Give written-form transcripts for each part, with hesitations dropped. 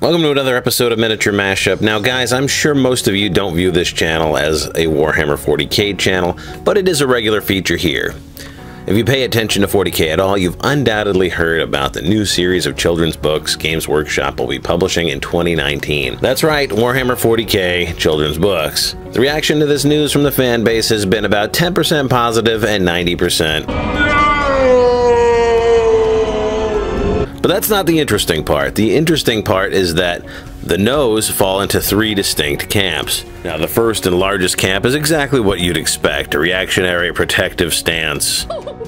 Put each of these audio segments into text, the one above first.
Welcome to another episode of Miniature Mashup. Now guys, I'm sure most of you don't view this channel as a Warhammer 40k channel, but it is a regular feature here. If you pay attention to 40k at all, you've undoubtedly heard about the new series of children's books Games Workshop will be publishing in 2019. That's right, Warhammer 40k children's books. The reaction to this news from the fan base has been about 10% positive and 90%. But that's not the interesting part. The interesting part is that the no's fall into three distinct camps. Now, the first and largest camp is exactly what you'd expect, a reactionary protective stance. Won't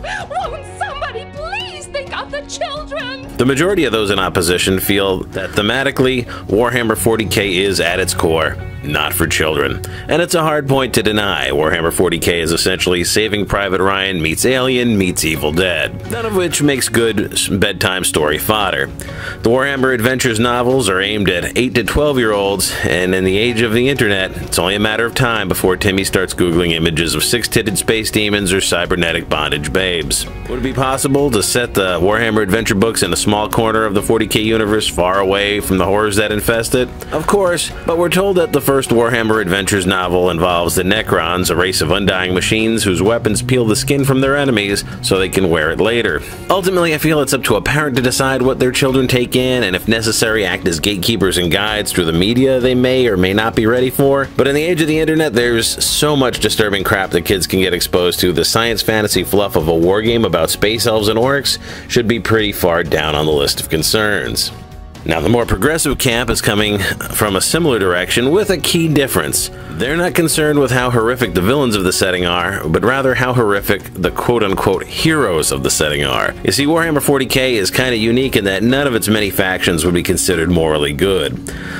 somebody please think of the children? The majority of those in opposition feel that thematically, Warhammer 40k is, at its core, not for children. And it's a hard point to deny. Warhammer 40k is essentially Saving Private Ryan meets Alien meets Evil Dead, none of which makes good bedtime story fodder. The Warhammer Adventures novels are aimed at 8 to 12-year-olds, and in the age of the internet, it's only a matter of time before Timmy starts Googling images of six-titted space demons or cybernetic bondage babes. Would it be possible to set the Warhammer Adventure books in a small corner of the 40k universe far away from the horrors that infest it? Of course, but we're told that the first Warhammer Adventures novel involves the Necrons, a race of undying machines whose weapons peel the skin from their enemies so they can wear it later. Ultimately, I feel it's up to a parent to decide what their children take in, and if necessary, act as gatekeepers and guides through the media they may or may not be ready for. But in the age of the internet, there's so much disturbing crap that kids can get exposed to. The science fantasy fluff of a wargame about space elves and orcs should be pretty far down on the list of concerns. Now, the more progressive camp is coming from a similar direction with a key difference. They're not concerned with how horrific the villains of the setting are, but rather how horrific the quote-unquote heroes of the setting are. You see, Warhammer 40k is kind of unique in that none of its many factions would be considered morally good.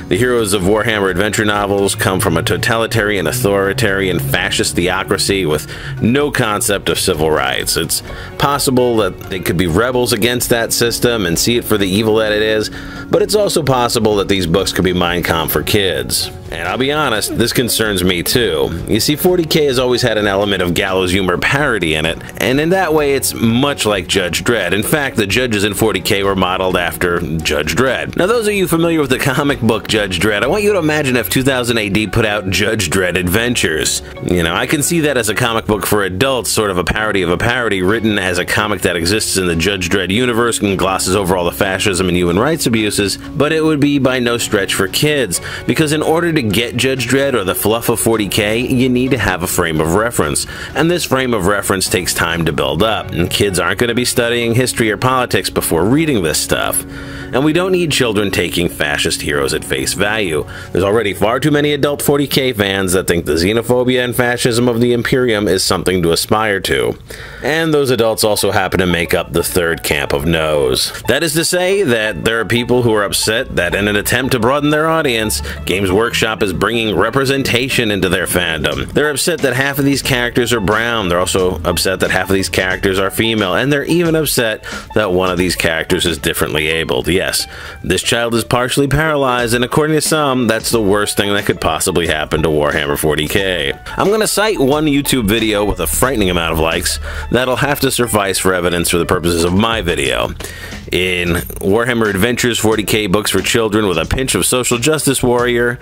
The heroes of Warhammer Adventure novels come from a totalitarian, authoritarian, fascist theocracy with no concept of civil rights. It's possible that they could be rebels against that system and see it for the evil that it is, but it's also possible that these books could be mind comp for kids. And I'll be honest, this concerns me too. You see, 40k has always had an element of gallows humor parody in it, and in that way it's much like Judge Dredd. In fact, the judges in 40k were modeled after Judge Dredd. Now, those of you familiar with the comic book Judge Dredd, I want you to imagine if 2000 AD put out Judge Dredd Adventures. You know, I can see that as a comic book for adults, sort of a parody of a parody, written as a comic that exists in the Judge Dredd universe and glosses over all the fascism and human rights abuses, but it would be by no stretch for kids, because in order to get Judge Dredd or the fluff of 40k, you need to have a frame of reference, and this frame of reference takes time to build up, and kids aren't going to be studying history or politics before reading this stuff. And we don't need children taking fascist heroes at face value. There's already far too many adult 40k fans that think the xenophobia and fascism of the Imperium is something to aspire to. And those adults also happen to make up the third camp of no's. That is to say that there are people who are upset that in an attempt to broaden their audience, Games Workshop is bringing representation into their fandom. They're upset that half of these characters are brown. They're also upset that half of these characters are female, and they're even upset that one of these characters is differently abled. Yes, this child is partially paralyzed, and according to some, that's the worst thing that could possibly happen to Warhammer 40k. I'm going to cite one YouTube video with a frightening amount of likes that'll have to suffice for evidence for the purposes of my video. In Warhammer Adventures 40k books for children with a pinch of social justice warrior,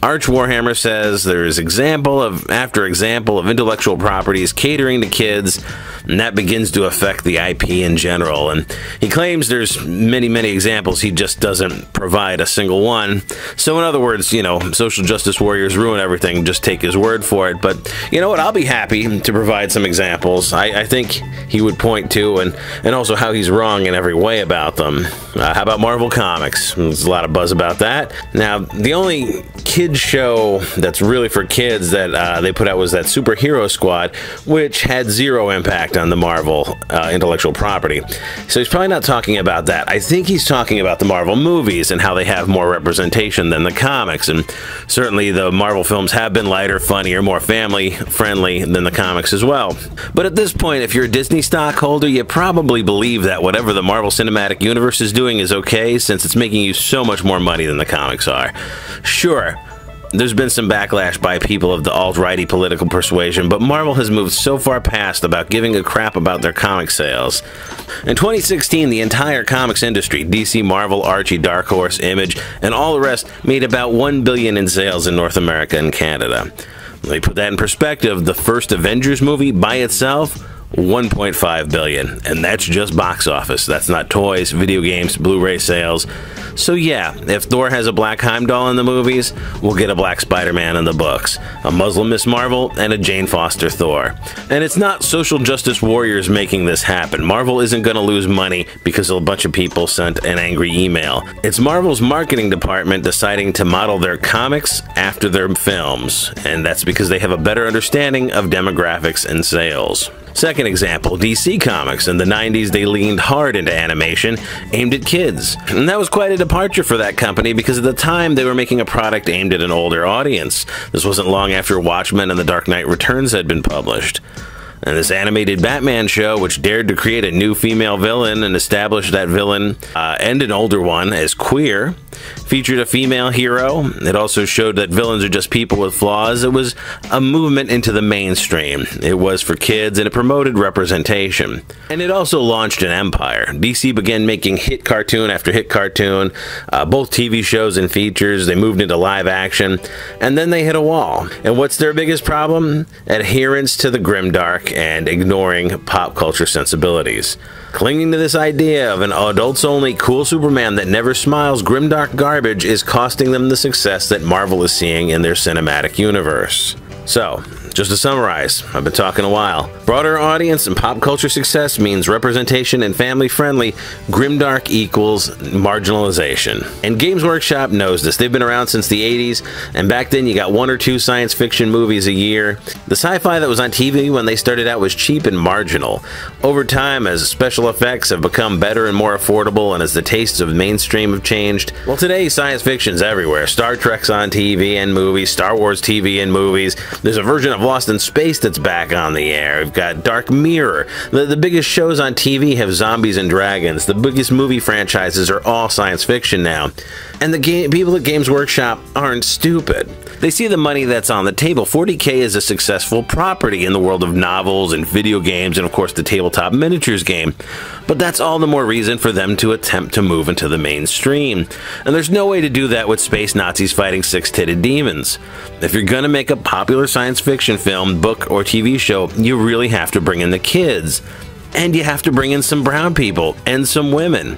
Arch Warhammer says there is example after example of intellectual properties catering to kids, and that begins to affect the IP in general. And he claims there's many examples, he just doesn't provide a single one. So in other words, you know, social justice warriors ruin everything, just take his word for it. But you know what, I'll be happy to provide some examples. I think he would point to, and also how he's wrong in every way about them. How about Marvel Comics? There's a lot of buzz about that. Now, the only kids show that's really for kids that they put out was that Superhero Squad, which had zero impact on the Marvel intellectual property. So he's probably not talking about that. I think he's talking about the Marvel movies and how they have more representation than the comics, and certainly the Marvel films have been lighter, funnier, more family friendly than the comics as well. But at this point, if you're a Disney stockholder, you probably believe that whatever the Marvel Cinematic Universe is doing is okay, since it's making you so much more money than the comics are. Sure, there's been some backlash by people of the alt-righty political persuasion, but Marvel has moved so far past about giving a crap about their comic sales. In 2016, the entire comics industry, DC, Marvel, Archie, Dark Horse, Image, and all the rest, made about $1 billion in sales in North America and Canada. Let me put that in perspective. The first Avengers movie by itself, $1.5 billion, and that's just box office. That's not toys, video games, Blu-ray sales. So yeah, if Thor has a black Heimdall in the movies, we'll get a black Spider-Man in the books, a Muslim Miss Marvel, and a Jane Foster Thor. And it's not social justice warriors making this happen. Marvel isn't going to lose money because a bunch of people sent an angry email. It's Marvel's marketing department deciding to model their comics after their films, and that's because they have a better understanding of demographics and sales. Second example, DC Comics. In the 90s, they leaned hard into animation aimed at kids. And that was quite a departure for that company because at the time they were making a product aimed at an older audience. This wasn't long after Watchmen and The Dark Knight Returns had been published. And this animated Batman show, which dared to create a new female villain and establish that villain and an older one as queer, featured a female hero. It also showed that villains are just people with flaws. It was a movement into the mainstream. It was for kids, and it promoted representation. And it also launched an empire. DC began making hit cartoon after hit cartoon, both TV shows and features. They moved into live action, and then they hit a wall. And what's their biggest problem? Adherence to the grimdark and ignoring pop culture sensibilities. Clinging to this idea of an adults-only cool Superman that never smiles grimdark garbage is costing them the success that Marvel is seeing in their cinematic universe. So, just to summarize, I've been talking a while. Broader audience and pop culture success means representation and family-friendly. Grimdark equals marginalization. And Games Workshop knows this. They've been around since the 80s, and back then you got 1 or 2 science fiction movies a year. The sci-fi that was on TV when they started out was cheap and marginal. Over time, as special effects have become better and more affordable, and as the tastes of mainstream have changed, well, today science fiction's everywhere. Star Trek's on TV and movies, Star Wars TV and movies. There's a version of Lost in Space that's back on the air. We've got Dark Mirror. The biggest shows on TV have zombies and dragons. The biggest movie franchises are all science fiction now. And the people at Games Workshop aren't stupid. They see the money that's on the table. 40K is a successful property in the world of novels and video games and, of course, the tabletop miniatures game. But that's all the more reason for them to attempt to move into the mainstream. And there's no way to do that with space Nazis fighting six-titted demons. If you're going to make a popular science fiction film, book, or TV show, you really have to bring in the kids. And you have to bring in some brown people and some women.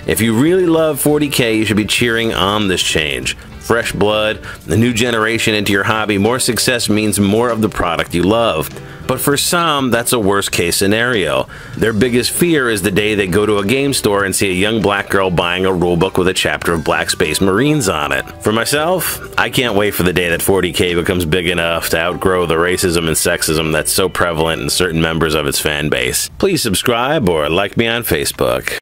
If you really love 40K, you should be cheering on this change. Fresh blood, the new generation into your hobby. More success means more of the product you love. But for some, that's a worst case scenario. Their biggest fear is the day they go to a game store and see a young black girl buying a rulebook with a chapter of Black Space Marines on it. For myself, I can't wait for the day that 40K becomes big enough to outgrow the racism and sexism that's so prevalent in certain members of its fan base. Please subscribe or like me on Facebook.